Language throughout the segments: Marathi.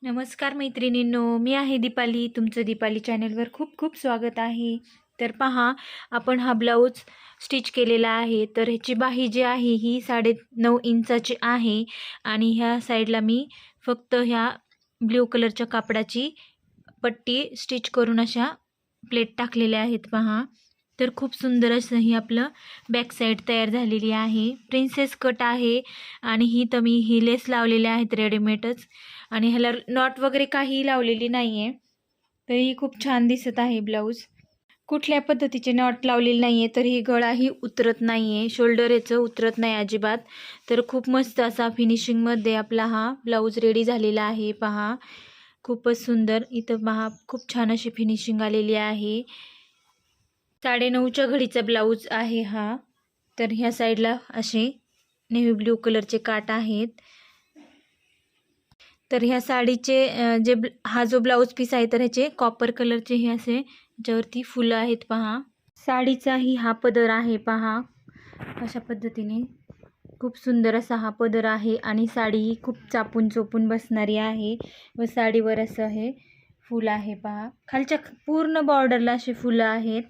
नमस्कार मैत्रिणींनो, मी आहे दीपाली. तुमचं दीपाली चॅनलवर खूप खूप स्वागत आहे. तर पहा, आपण हा ब्लाऊज स्टिच केलेला आहे. तर ह्याची बाही जी आहे ही 9.5 इंचाची आहे आणि ह्या साईडला मी फक्त ह्या ब्ल्यू कलरच्या कापडाची पट्टी स्टिच करून अशा प्लेट टाकलेल्या आहेत पहा. तर खूप सुंदर असं ही आपलं बॅक साईड तयार झालेली आहे. प्रिन्सेस कट आहे आणि ही तर मी ही लेस लावलेल्या आहेत रेडीमेडच आणि ह्याला नॉट वगैरे काही लावलेली नाही आहे. तरी खूप छान दिसत आहे ब्लाऊज. कुठल्या पद्धतीचे नॉट लावलेले नाही आहे, तर ही गळाही उतरत नाही आहे, शोल्डर याचं उतरत नाही अजिबात. तर खूप मस्त असा फिनिशिंगमध्ये आपला हा ब्लाऊज रेडी झालेला आहे पहा. खूपच सुंदर. इथं पहा खूप छान अशी फिनिशिंग आलेली आहे. 9.5च्या घडीचा ब्लाऊज आहे हा. तर ह्या साईडला असे नेव्ही ब्ल्यू कलरचे काट आहेत. तर ह्या साडीचे हा जो ब्लाऊज पीस आहे तर ह्याचे कॉपर कलरचे हे असे ज्यावरती फुलं आहेत पहा. साडीचाही हा पदर आहे पहा. अशा पद्धतीने खूप सुंदर असा हा पदर आहे आणि साडी ही खूप चापून चोपून बसणारी आहे व साडीवर असं हे फुल आहे पहा. खालच्या पूर्ण बॉर्डरला असे फुलं आहेत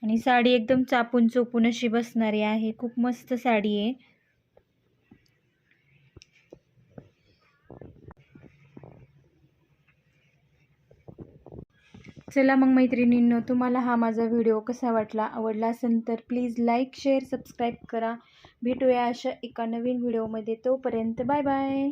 आणि साडी एकदम चापून चोपून अशी बसणारी आहे. खूप मस्त साडी आहे. चला मग मैत्रिणींनो, तुम्हाला हा माझा व्हिडिओ कसा वाटला, आवडला असेल तर प्लीज लाईक शेअर सबस्क्राईब करा. भेटूया अशा एका नवीन व्हिडिओमध्ये. तोपर्यंत बाय बाय.